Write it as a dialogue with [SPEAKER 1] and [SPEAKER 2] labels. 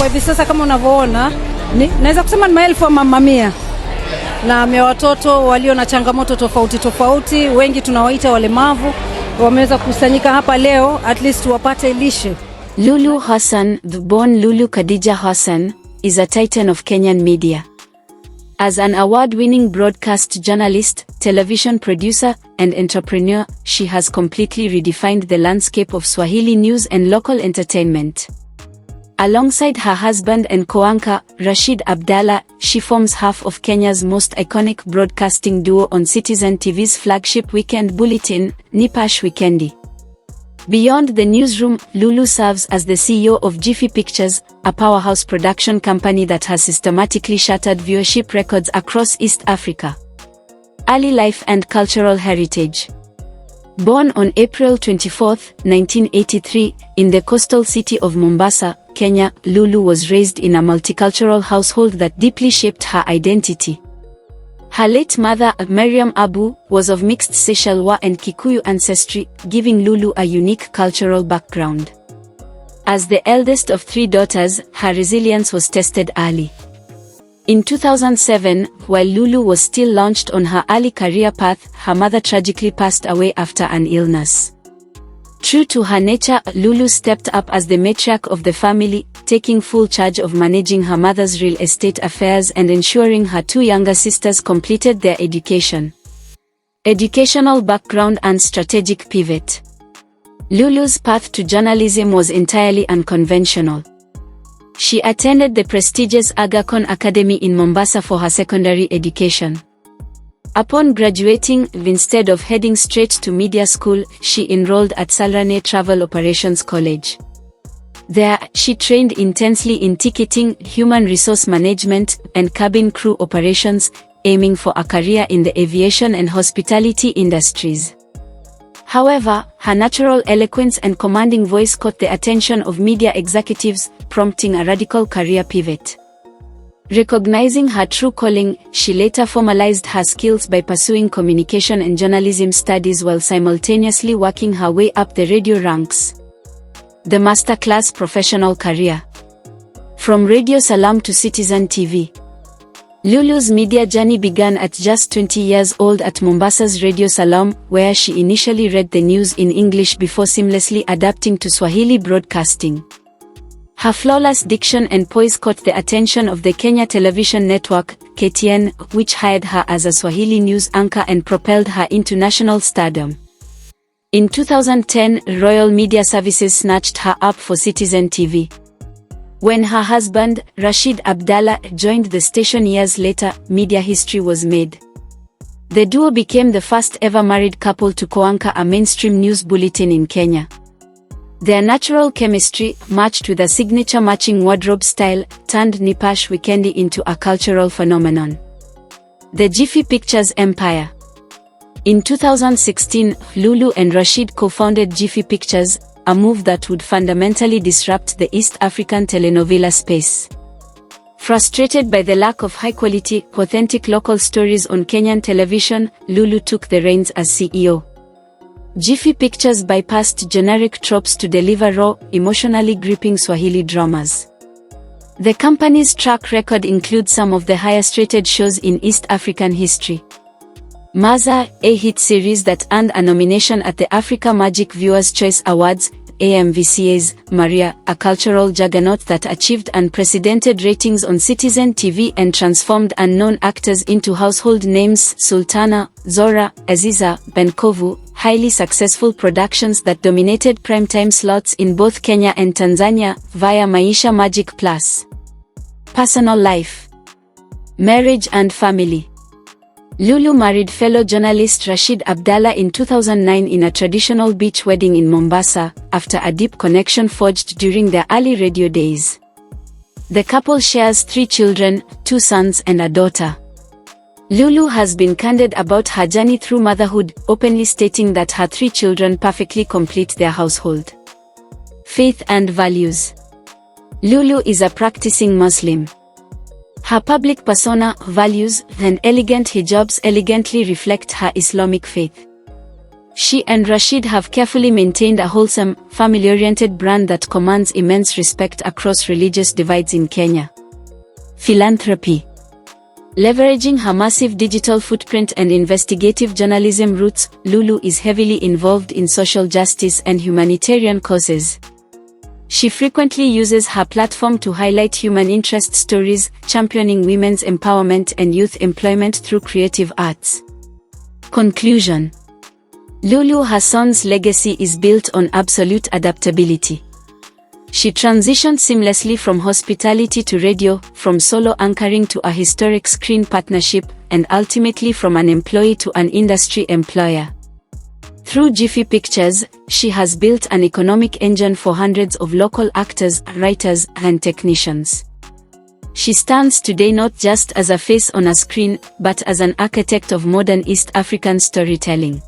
[SPEAKER 1] kwa hivi sasa kama unavyoona, naweza kusema ni maelfu wa mamia. Na watoto walio na changamoto tofauti, wengi tunawaita walemavu, wameweza kukusanyika hapa leo at least wapate lishe.
[SPEAKER 2] Lulu Hassan, the born Lulu Khadija Hassan, is a titan of Kenyan media. As an award-winning broadcast journalist, television producer, and entrepreneur, she has completely redefined the landscape of Swahili news and local entertainment. Alongside her husband and co-anchor, Rashid Abdalla, she forms half of Kenya's most iconic broadcasting duo on Citizen TV's flagship weekend bulletin, Nipash Wikendi. Beyond the newsroom, Lulu serves as the CEO of Jiffy Pictures, a powerhouse production company that has systematically shattered viewership records across East Africa. Early life and cultural heritage. Born on April 24, 1983, in the coastal city of Mombasa, Kenya, Lulu was raised in a multicultural household that deeply shaped her identity. Her late mother, Mariam Abu, was of mixed Seychellois and Kikuyu ancestry, giving Lulu a unique cultural background. As the eldest of 3 daughters, her resilience was tested early. In 2007, while Lulu was still launched on her early career path, her mother tragically passed away after an illness. True to her nature, Lulu stepped up as the matriarch of the family, taking full charge of managing her mother's real estate affairs and ensuring her 2 younger sisters completed their education. Educational background and strategic pivot. Lulu's path to journalism was entirely unconventional. She attended the prestigious Aga Khan Academy in Mombasa for her secondary education. Upon graduating, instead of heading straight to media school, she enrolled at Salrane Travel Operations College. There, she trained intensely in ticketing, human resource management, and cabin crew operations, aiming for a career in the aviation and hospitality industries. However, her natural eloquence and commanding voice caught the attention of media executives, prompting a radical career pivot. Recognizing her true calling, she later formalized her skills by pursuing communication and journalism studies while simultaneously working her way up the radio ranks. The masterclass professional career. From Radio Salam to Citizen TV. Lulu's media journey began at just 20 years old at Mombasa's Radio Salam, where she initially read the news in English before seamlessly adapting to Swahili broadcasting. Her flawless diction and poise caught the attention of the Kenya television network, KTN, which hired her as a Swahili news anchor and propelled her into national stardom. In 2010, Royal Media Services snatched her up for Citizen TV. When her husband, Rashid Abdalla, joined the station years later, media history was made. The duo became the first ever married couple to co-anchor a mainstream news bulletin in Kenya. Their natural chemistry, matched with a signature matching wardrobe style, turned Nipash Wikendi into a cultural phenomenon. The Jiffy Pictures empire. In 2016, Lulu and Rashid co-founded Jiffy Pictures, a move that would fundamentally disrupt the East African telenovela space. Frustrated by the lack of high-quality, authentic local stories on Kenyan television, Lulu took the reins as CEO. Jify Pictures bypassed generic tropes to deliver raw, emotionally gripping Swahili dramas. The company's track record includes some of the highest-rated shows in East African history. Maza, a hit series that earned a nomination at the Africa Magic Viewers' Choice Awards, AMVCA's Maria, a cultural juggernaut that achieved unprecedented ratings on Citizen TV and transformed unknown actors into household names. Sultana, Zora, Aziza, Benkovu, highly successful productions that dominated primetime slots in both Kenya and Tanzania, via Maisha Magic Plus. Personal life. Marriage and family. Lulu married fellow journalist Rashid Abdalla in 2009 in a traditional beach wedding in Mombasa, after a deep connection forged during their early radio days. The couple shares 3 children, 2 sons and a daughter. Lulu has been candid about her journey through motherhood, openly stating that her 3 children perfectly complete their household. Faith and values. Lulu is a practicing Muslim. Her public persona, values, and elegant hijabs elegantly reflect her Islamic faith. She and Rashid have carefully maintained a wholesome, family-oriented brand that commands immense respect across religious divides in Kenya. Philanthropy. Leveraging her massive digital footprint and investigative journalism roots, Lulu is heavily involved in social justice and humanitarian causes. She frequently uses her platform to highlight human interest stories, championing women's empowerment and youth employment through creative arts. Conclusion. Lulu Hassan's legacy is built on absolute adaptability. She transitioned seamlessly from hospitality to radio, from solo anchoring to a historic screen partnership, and ultimately from an employee to an industry employer. Through Jiffy Pictures, she has built an economic engine for hundreds of local actors, writers, and technicians. She stands today not just as a face on a screen, but as an architect of modern East African storytelling.